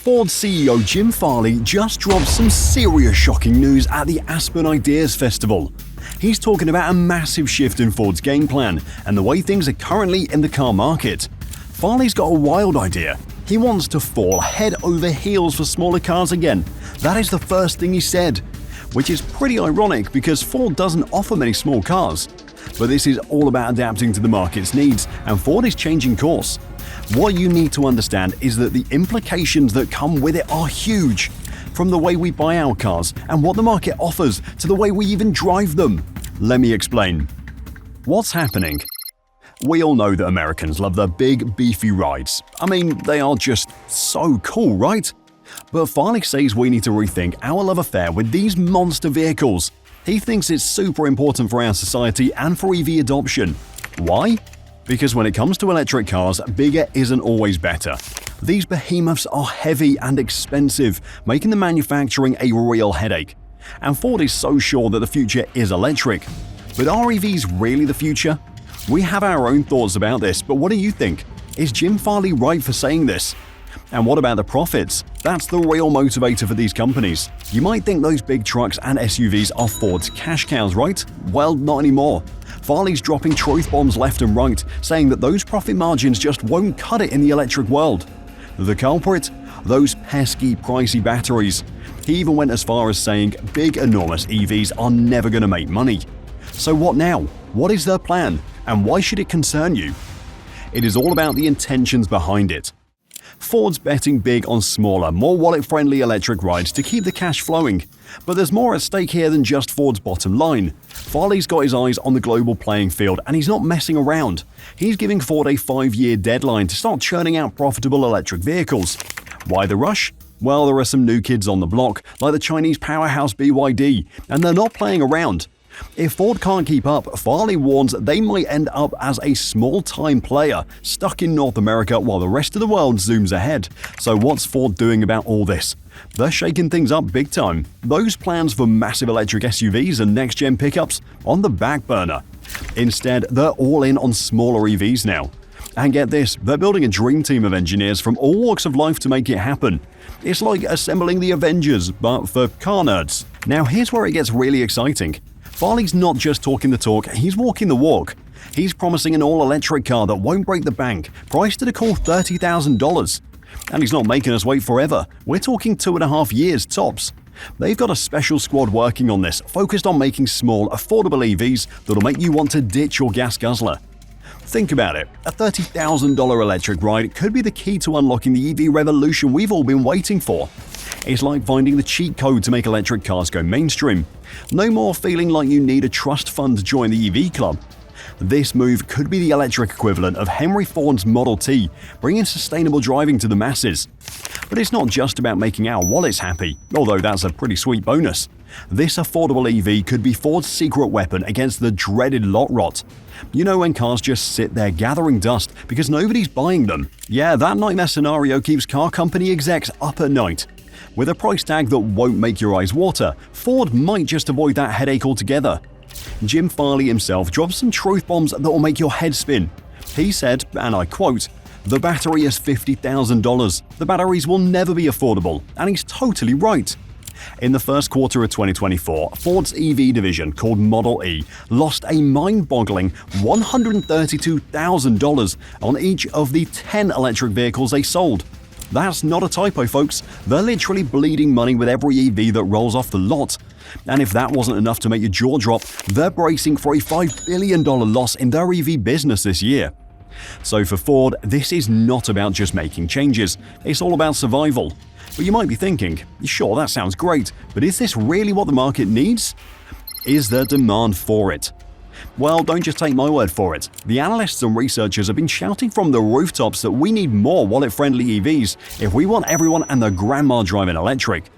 Ford CEO Jim Farley just dropped some serious shocking news at the Aspen Ideas Festival. He's talking about a massive shift in Ford's game plan and the way things are currently in the car market. Farley's got a wild idea. He wants to fall head over heels for smaller cars again. That is the first thing he said, which is pretty ironic because Ford doesn't offer many small cars. But this is all about adapting to the market's needs, and Ford is changing course. What you need to understand is that the implications that come with it are huge, from the way we buy our cars and what the market offers to the way we even drive them. Let me explain. What's happening? We all know that Americans love their big, beefy rides. I mean, they are just so cool, right? But Farley says we need to rethink our love affair with these monster vehicles. He thinks it's super important for our society and for EV adoption. Why? Because when it comes to electric cars, bigger isn't always better. These behemoths are heavy and expensive, making the manufacturing a real headache. And Ford is so sure that the future is electric. But are EVs really the future? We have our own thoughts about this, but what do you think? Is Jim Farley right for saying this? And what about the profits? That's the real motivator for these companies. You might think those big trucks and SUVs are Ford's cash cows, right? Well, not anymore. Farley's dropping truth bombs left and right, saying that those profit margins just won't cut it in the electric world. The culprit? Those pesky, pricey batteries. He even went as far as saying big, enormous EVs are never going to make money. So what now? What is their plan? And why should it concern you? It is all about the intentions behind it. Ford's betting big on smaller, more wallet-friendly electric rides to keep the cash flowing. But there's more at stake here than just Ford's bottom line. Farley's got his eyes on the global playing field, and he's not messing around. He's giving Ford a 5-year deadline to start churning out profitable electric vehicles. Why the rush? Well, there are some new kids on the block, like the Chinese powerhouse BYD, and they're not playing around. If Ford can't keep up, Farley warns they might end up as a small-time player stuck in North America while the rest of the world zooms ahead. So what's Ford doing about all this? They're shaking things up big time. Those plans for massive electric SUVs and next-gen pickups on the back burner. Instead, they're all in on smaller EVs now. And get this, they're building a dream team of engineers from all walks of life to make it happen. It's like assembling the Avengers, but for car nerds. Now here's where it gets really exciting. Farley's not just talking the talk, he's walking the walk. He's promising an all-electric car that won't break the bank, priced at a cool $30,000. And he's not making us wait forever. We're talking 2.5 years tops. They've got a special squad working on this, focused on making small, affordable EVs that'll make you want to ditch your gas guzzler. Think about it. A $30,000 electric ride could be the key to unlocking the EV revolution we've all been waiting for. It's like finding the cheat code to make electric cars go mainstream. No more feeling like you need a trust fund to join the EV club. This move could be the electric equivalent of Henry Ford's Model T, bringing sustainable driving to the masses. But it's not just about making our wallets happy, although that's a pretty sweet bonus. This affordable EV could be Ford's secret weapon against the dreaded lot rot. You know when cars just sit there gathering dust because nobody's buying them? Yeah, that nightmare scenario keeps car company execs up at night. With a price tag that won't make your eyes water, Ford might just avoid that headache altogether. Jim Farley himself dropped some truth bombs that will make your head spin. He said, and I quote, "The battery is $50,000. The batteries will never be affordable," and he's totally right. In the first quarter of 2024, Ford's EV division, called Model E, lost a mind-boggling $132,000 on each of the 10 electric vehicles they sold. That's not a typo, folks. They're literally bleeding money with every EV that rolls off the lot. And if that wasn't enough to make your jaw drop, they're bracing for a $5 billion loss in their EV business this year. So for Ford, this is not about just making changes. It's all about survival. But you might be thinking, sure, that sounds great, but is this really what the market needs? Is there demand for it? Well, don't just take my word for it. The analysts and researchers have been shouting from the rooftops that we need more wallet-friendly EVs if we want everyone and their grandma driving electric.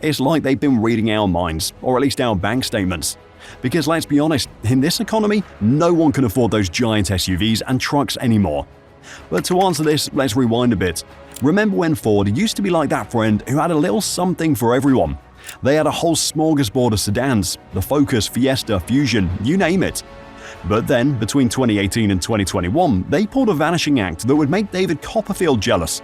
It's like they've been reading our minds, or at least our bank statements. Because let's be honest, in this economy, no one can afford those giant SUVs and trucks anymore. But to answer this, let's rewind a bit. Remember when Ford used to be like that friend who had a little something for everyone? They had a whole smorgasbord of sedans, the Focus, Fiesta, Fusion, you name it. But then, between 2018 and 2021, they pulled a vanishing act that would make David Copperfield jealous.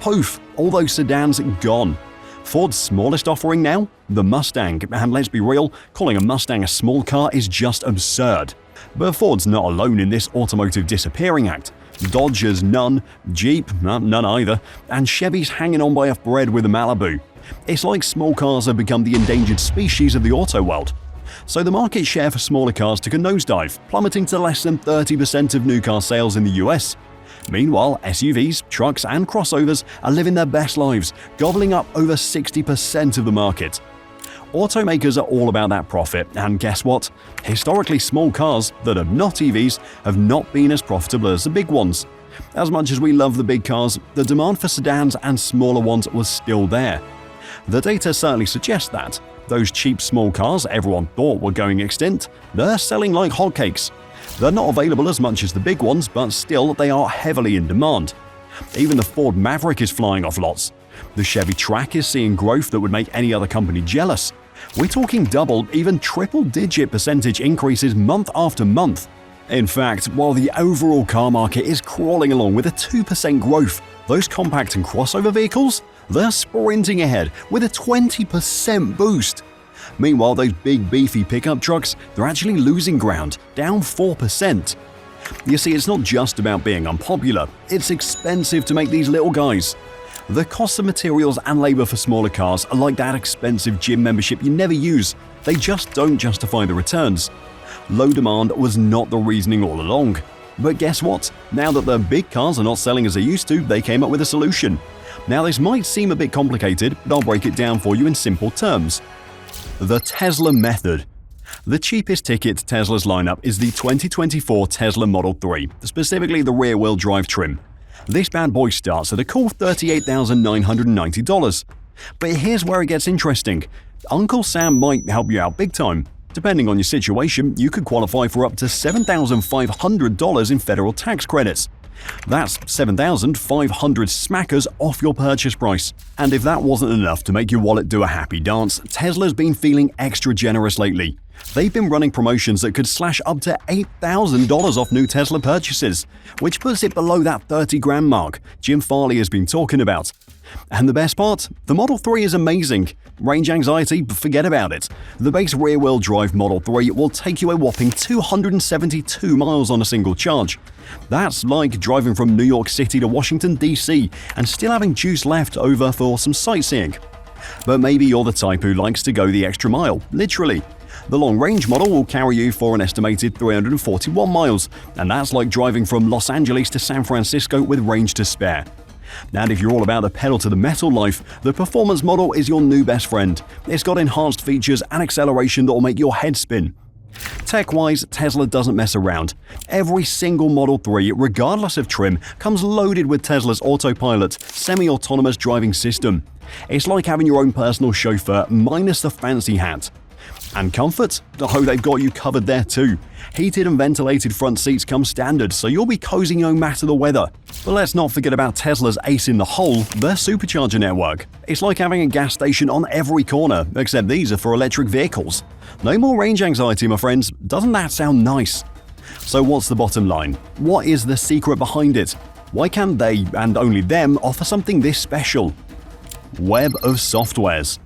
Poof, all those sedans gone. Ford's smallest offering now? The Mustang, and let's be real, calling a Mustang a small car is just absurd. But Ford's not alone in this automotive disappearing act. Dodge has none, Jeep none either, and Chevy's hanging on by a thread with the Malibu. It's like small cars have become the endangered species of the auto world. So the market share for smaller cars took a nosedive, plummeting to less than 30% of new car sales in the US. Meanwhile, SUVs, trucks, and crossovers are living their best lives, gobbling up over 60% of the market. Automakers are all about that profit, and guess what? Historically, small cars that are not EVs have not been as profitable as the big ones. As much as we love the big cars, the demand for sedans and smaller ones was still there. The data certainly suggests that. Those cheap small cars everyone thought were going extinct, they're selling like hotcakes. They're not available as much as the big ones, but still they are heavily in demand. Even the Ford Maverick is flying off lots. The Chevy Track is seeing growth that would make any other company jealous. We're talking double, even triple-digit percentage increases month after month. In fact, while the overall car market is crawling along with a 2% growth, those compact and crossover vehicles, they're sprinting ahead with a 20% boost. Meanwhile, those big beefy pickup trucks, they're actually losing ground, down 4%. You see, it's not just about being unpopular, it's expensive to make these little guys. The cost of materials and labor for smaller cars are like that expensive gym membership you never use. They just don't justify the returns. Low demand was not the reasoning all along. But guess what? Now that the big cars are not selling as they used to, they came up with a solution. Now this might seem a bit complicated, but I'll break it down for you in simple terms. The Tesla method. The cheapest ticket to Tesla's lineup is the 2024 Tesla Model 3, specifically the rear-wheel drive trim. This bad boy starts at a cool $38,990. But here's where it gets interesting. Uncle Sam might help you out big time. Depending on your situation, you could qualify for up to $7,500 in federal tax credits. That's 7,500 smackers off your purchase price. And if that wasn't enough to make your wallet do a happy dance, Tesla's been feeling extra generous lately. They've been running promotions that could slash up to $8,000 off new Tesla purchases, which puts it below that 30 grand mark Jim Farley has been talking about. And the best part? The Model 3 is amazing. Range anxiety? Forget about it. The base rear-wheel drive Model 3 will take you a whopping 272 miles on a single charge. That's like driving from New York City to Washington, D.C. and still having juice left over for some sightseeing. But maybe you're the type who likes to go the extra mile, literally. The long-range model will carry you for an estimated 341 miles, and that's like driving from Los Angeles to San Francisco with range to spare. And if you're all about the pedal-to-the-metal life, the performance model is your new best friend. It's got enhanced features and acceleration that will make your head spin. Tech-wise, Tesla doesn't mess around. Every single Model 3, regardless of trim, comes loaded with Tesla's Autopilot, semi-autonomous driving system. It's like having your own personal chauffeur minus the fancy hat. And comfort? Oh, they've got you covered there too. Heated and ventilated front seats come standard, so you'll be cozy no matter the weather. But let's not forget about Tesla's ace in the hole, their supercharger network. It's like having a gas station on every corner, except these are for electric vehicles. No more range anxiety, my friends. Doesn't that sound nice? So what's the bottom line? What is the secret behind it? Why can't they, and only them, offer something this special? Web of softwares.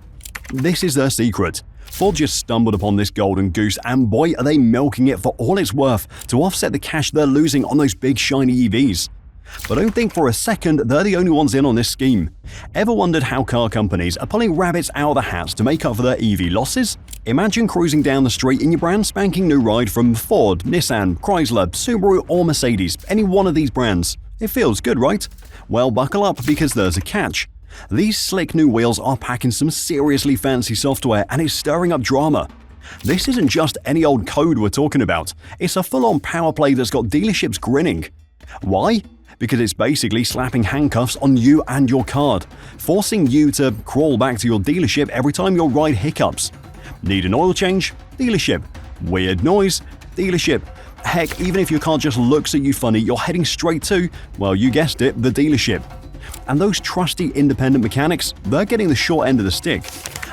This is their secret. Ford just stumbled upon this golden goose, and boy are they milking it for all it's worth to offset the cash they're losing on those big shiny EVs. But don't think for a second they're the only ones in on this scheme. Ever wondered how car companies are pulling rabbits out of the hats to make up for their EV losses? Imagine cruising down the street in your brand spanking new ride from Ford, Nissan, Chrysler, Subaru or Mercedes, any one of these brands. It feels good, right? Well, buckle up because there's a catch. These slick new wheels are packing some seriously fancy software and it's stirring up drama. This isn't just any old code we're talking about, it's a full-on power play that's got dealerships grinning. Why? Because it's basically slapping handcuffs on you and your card, forcing you to crawl back to your dealership every time your ride hiccups. Need an oil change? Dealership. Weird noise? Dealership. Heck, even if your car just looks at you funny, you're heading straight to, well, you guessed it, the dealership. And those trusty independent mechanics, they're getting the short end of the stick.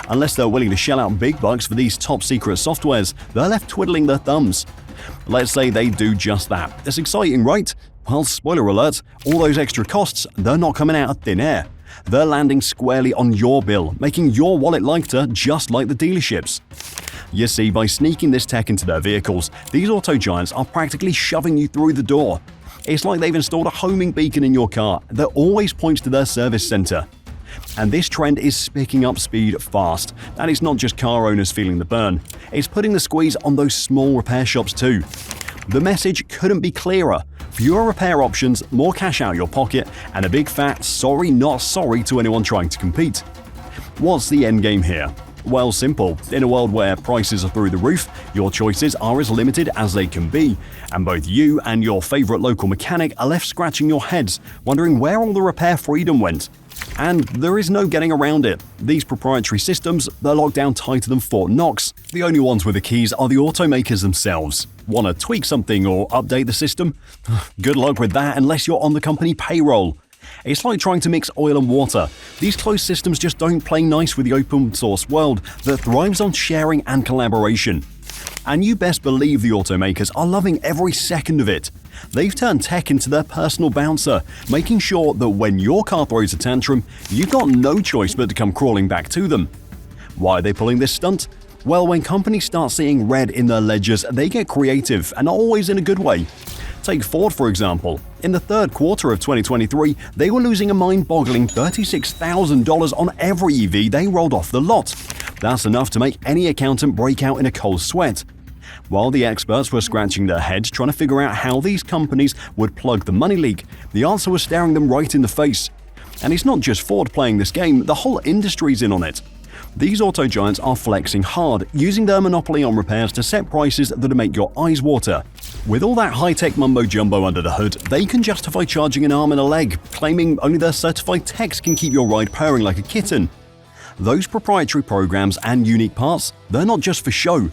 Unless they're willing to shell out big bucks for these top-secret softwares, they're left twiddling their thumbs. Let's say they do just that. It's exciting, right? Well, spoiler alert, all those extra costs, they're not coming out of thin air. They're landing squarely on your bill, making your wallet lighter just like the dealerships. You see, by sneaking this tech into their vehicles, these auto giants are practically shoving you through the door. It's like they've installed a homing beacon in your car that always points to their service center. And this trend is picking up speed fast, and it's not just car owners feeling the burn. It's putting the squeeze on those small repair shops too. The message couldn't be clearer. Fewer repair options, more cash out your pocket, and a big fat sorry not sorry to anyone trying to compete. What's the end game here? Well, simple. In a world where prices are through the roof, your choices are as limited as they can be, and both you and your favorite local mechanic are left scratching your heads, wondering where all the repair freedom went. And there is no getting around it. These proprietary systems, they're locked down tighter than Fort Knox. The only ones with the keys are the automakers themselves. Want to tweak something or update the system? Good luck with that unless you're on the company payroll. It's like trying to mix oil and water. These closed systems just don't play nice with the open source world that thrives on sharing and collaboration. And you best believe the automakers are loving every second of it. They've turned tech into their personal bouncer, making sure that when your car throws a tantrum, you've got no choice but to come crawling back to them. Why are they pulling this stunt? Well, when companies start seeing red in their ledgers, they get creative, and not always in a good way. Take Ford, for example. In the third quarter of 2023, they were losing a mind-boggling $36,000 on every EV they rolled off the lot. That's enough to make any accountant break out in a cold sweat. While the experts were scratching their heads trying to figure out how these companies would plug the money leak, the answer was staring them right in the face. And it's not just Ford playing this game, the whole industry's in on it. These auto giants are flexing hard, using their monopoly on repairs to set prices that'll make your eyes water. With all that high-tech mumbo-jumbo under the hood, they can justify charging an arm and a leg, claiming only their certified techs can keep your ride purring like a kitten. Those proprietary programs and unique parts, they're not just for show.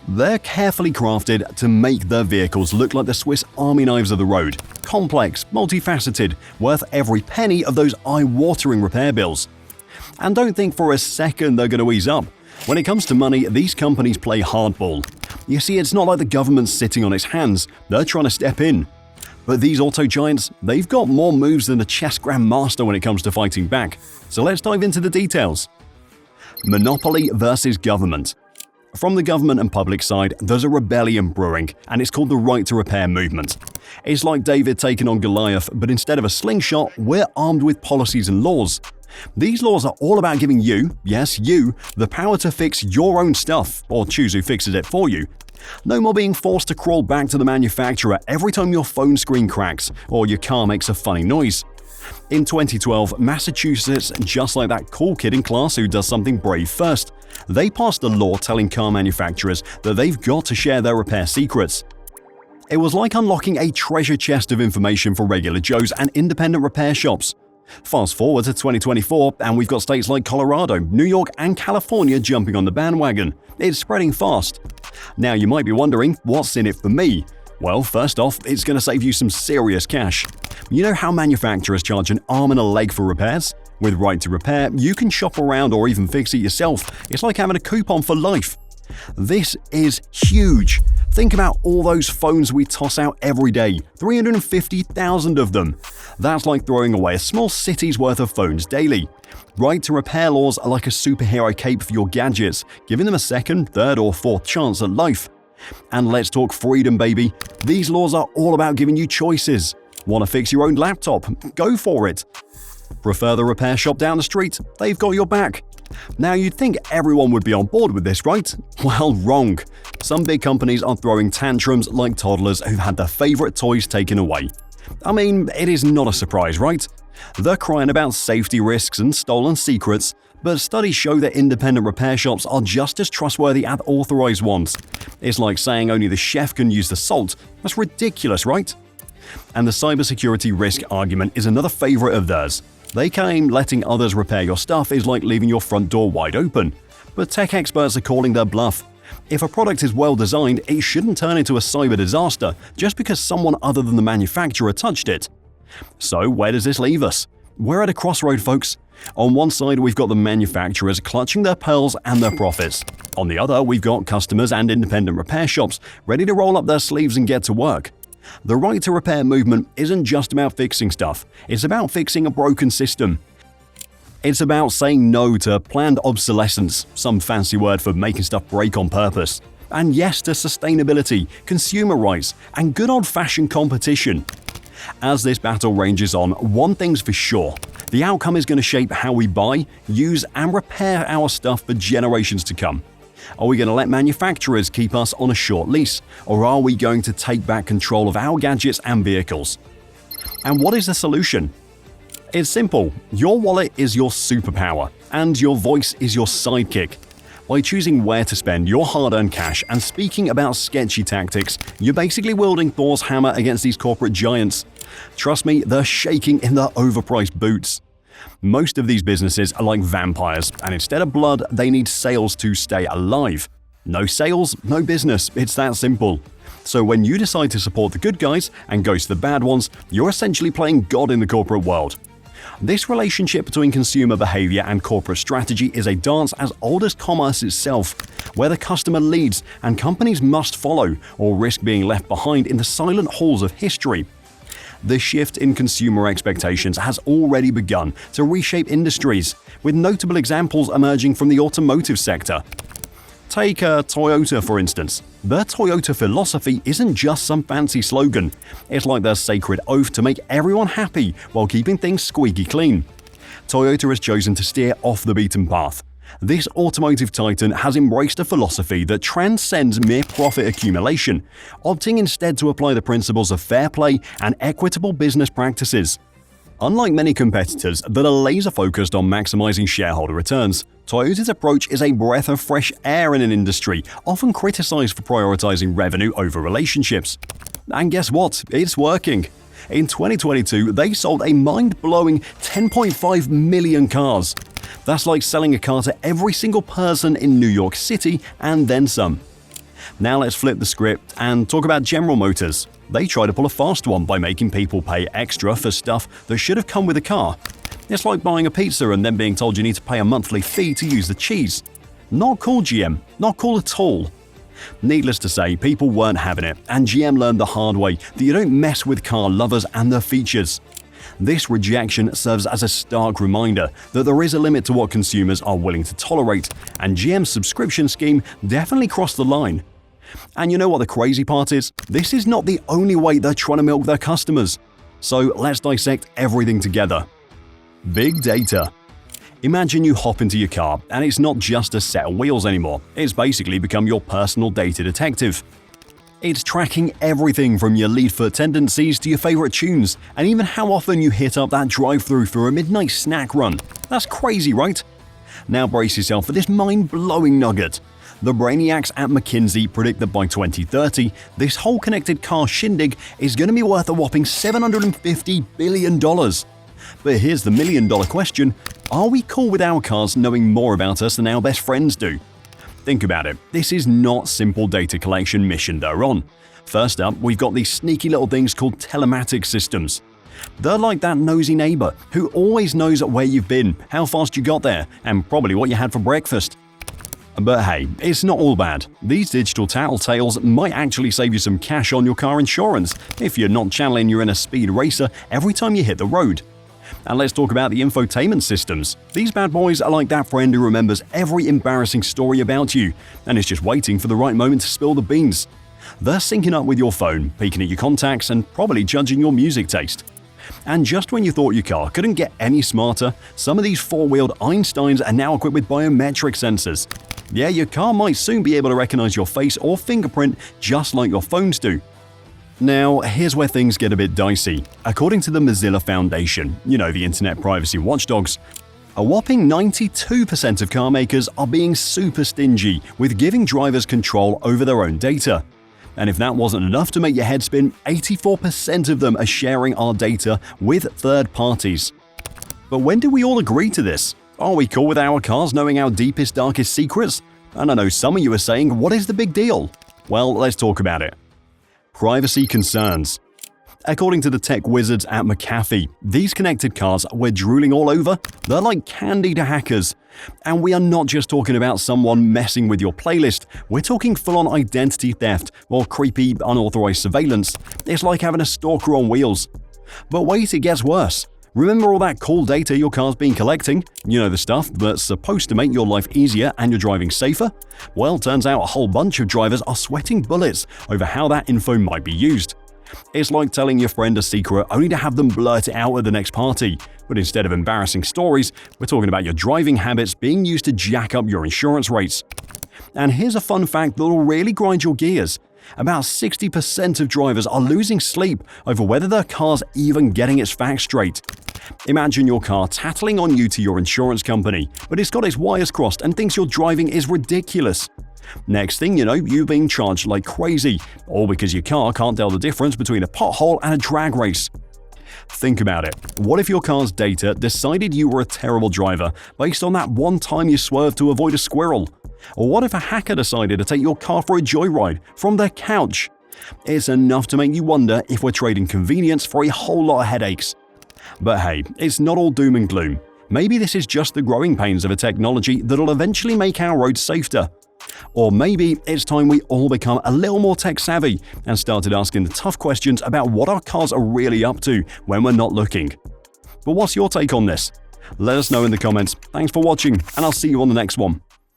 They're carefully crafted to make their vehicles look like the Swiss Army knives of the road. Complex, multifaceted, worth every penny of those eye-watering repair bills. And don't think for a second they're going to ease up. When it comes to money, these companies play hardball. You see, it's not like the government's sitting on its hands. They're trying to step in. But these auto giants, they've got more moves than a chess grandmaster when it comes to fighting back. So let's dive into the details. Monopoly versus government. From the government and public side, there's a rebellion brewing, and it's called the Right to Repair movement. It's like David taking on Goliath, but instead of a slingshot, we're armed with policies and laws. These laws are all about giving you, yes you, the power to fix your own stuff, or choose who fixes it for you. No more being forced to crawl back to the manufacturer every time your phone screen cracks or your car makes a funny noise. In 2012, Massachusetts, just like that cool kid in class who does something brave first, they passed a law telling car manufacturers that they've got to share their repair secrets. It was like unlocking a treasure chest of information for regular Joes and independent repair shops. Fast forward to 2024, and we've got states like Colorado, New York, and California jumping on the bandwagon. It's spreading fast. Now you might be wondering, what's in it for me? Well, first off, it's going to save you some serious cash. You know how manufacturers charge an arm and a leg for repairs? With Right to Repair, you can shop around or even fix it yourself. It's like having a coupon for life. This is huge. Think about all those phones we toss out every day, 350,000 of them. That's like throwing away a small city's worth of phones daily. Right to Repair laws are like a superhero cape for your gadgets, giving them a second, third, or fourth chance at life. And let's talk freedom, baby. These laws are all about giving you choices. Want to fix your own laptop? Go for it. Prefer the repair shop down the street? They've got your back. Now you'd think everyone would be on board with this, right? Well, wrong. Some big companies are throwing tantrums like toddlers who've had their favorite toys taken away. I mean, it is not a surprise, right? They're crying about safety risks and stolen secrets, but studies show that independent repair shops are just as trustworthy as authorized ones. It's like saying only the chef can use the salt. That's ridiculous, right? And the cybersecurity risk argument is another favorite of theirs. They claim letting others repair your stuff is like leaving your front door wide open. But tech experts are calling their bluff. If a product is well designed, it shouldn't turn into a cyber disaster just because someone other than the manufacturer touched it. So where does this leave us? We're at a crossroad, folks. On one side, we've got the manufacturers clutching their pearls and their profits. On the other, we've got customers and independent repair shops ready to roll up their sleeves and get to work. The Right to Repair movement isn't just about fixing stuff, it's about fixing a broken system. It's about saying no to planned obsolescence, some fancy word for making stuff break on purpose, and yes to sustainability, consumer rights, and good old-fashioned competition. As this battle rages on, one thing's for sure: the outcome is going to shape how we buy, use, and repair our stuff for generations to come. Are we going to let manufacturers keep us on a short lease, or are we going to take back control of our gadgets and vehicles? And what is the solution? It's simple. Your wallet is your superpower, and your voice is your sidekick. By choosing where to spend your hard-earned cash and speaking about sketchy tactics, you're basically wielding Thor's hammer against these corporate giants. Trust me, they're shaking in their overpriced boots. Most of these businesses are like vampires, and instead of blood, they need sales to stay alive. No sales, no business. It's that simple. So when you decide to support the good guys and ghost the bad ones, you're essentially playing God in the corporate world. This relationship between consumer behavior and corporate strategy is a dance as old as commerce itself, where the customer leads and companies must follow or risk being left behind in the silent halls of history. The shift in consumer expectations has already begun to reshape industries, with notable examples emerging from the automotive sector. Take Toyota, for instance. Their Toyota philosophy isn't just some fancy slogan. It's like their sacred oath to make everyone happy while keeping things squeaky clean. Toyota has chosen to steer off the beaten path. This automotive titan has embraced a philosophy that transcends mere profit accumulation, opting instead to apply the principles of fair play and equitable business practices. Unlike many competitors that are laser-focused on maximizing shareholder returns, Toyota's approach is a breath of fresh air in an industry often criticized for prioritizing revenue over relationships. And guess what? It's working. In 2022, they sold a mind-blowing 10.5 million cars. That's like selling a car to every single person in New York City and then some. Now let's flip the script and talk about General Motors. They try to pull a fast one by making people pay extra for stuff that should have come with a car. It's like buying a pizza and then being told you need to pay a monthly fee to use the cheese. Not cool, GM. Not cool at all. Needless to say, people weren't having it, and GM learned the hard way that you don't mess with car lovers and their features. This rejection serves as a stark reminder that there is a limit to what consumers are willing to tolerate, and GM's subscription scheme definitely crossed the line. And you know what the crazy part is? This is not the only way they're trying to milk their customers. So let's dissect everything together. Big data. Imagine you hop into your car and it's not just a set of wheels anymore. It's basically become your personal data detective. It's tracking everything from your lead foot tendencies to your favorite tunes, and even how often you hit up that drive-thru for a midnight snack run. That's crazy, right? Now brace yourself for this mind-blowing nugget. The brainiacs at McKinsey predict that by 2030, this whole connected car shindig is going to be worth a whopping $750 billion. But here's the million-dollar question: are we cool with our cars knowing more about us than our best friends do? Think about it. This is not simple data collection mission they're on. First up, we've got these sneaky little things called telematics systems. They're like that nosy neighbor who always knows where you've been, how fast you got there, and probably what you had for breakfast. But hey, it's not all bad. These digital tattletales might actually save you some cash on your car insurance if you're not channeling your inner speed racer every time you hit the road. And let's talk about the infotainment systems. These bad boys are like that friend who remembers every embarrassing story about you and is just waiting for the right moment to spill the beans. They're syncing up with your phone, peeking at your contacts, and probably judging your music taste. And just when you thought your car couldn't get any smarter, some of these four-wheeled Einsteins are now equipped with biometric sensors. Yeah, your car might soon be able to recognize your face or fingerprint just like your phones do. Now, here's where things get a bit dicey. According to the Mozilla Foundation, the internet privacy watchdogs, a whopping 92% of car makers are being super stingy with giving drivers control over their own data. And if that wasn't enough to make your head spin, 84% of them are sharing our data with third parties. But when do we all agree to this? Are we cool with our cars knowing our deepest, darkest secrets? And I know some of you are saying, what is the big deal? Well, let's talk about it. Privacy concerns. According to the tech wizards at McAfee, these connected cars we're drooling all over, they're like candy to hackers. And we are not just talking about someone messing with your playlist, we're talking full-on identity theft or creepy, unauthorized surveillance. It's like having a stalker on wheels. But wait, it gets worse. Remember all that cool data your car's been collecting? You know, the stuff that's supposed to make your life easier and your driving safer? Well, turns out a whole bunch of drivers are sweating bullets over how that info might be used. It's like telling your friend a secret only to have them blurt it out at the next party. But instead of embarrassing stories, we're talking about your driving habits being used to jack up your insurance rates. And here's a fun fact that'll really grind your gears. About 60% of drivers are losing sleep over whether their car's even getting its facts straight. Imagine your car tattling on you to your insurance company, but it's got its wires crossed and thinks your driving is ridiculous. Next thing you know, you're being charged like crazy, all because your car can't tell the difference between a pothole and a drag race. Think about it. What if your car's data decided you were a terrible driver based on that one time you swerved to avoid a squirrel? Or what if a hacker decided to take your car for a joyride from their couch? It's enough to make you wonder if we're trading convenience for a whole lot of headaches. But hey, it's not all doom and gloom. Maybe this is just the growing pains of a technology that'll eventually make our roads safer. Or maybe it's time we all become a little more tech-savvy and started asking the tough questions about what our cars are really up to when we're not looking. But what's your take on this? Let us know in the comments. Thanks for watching, and I'll see you on the next one.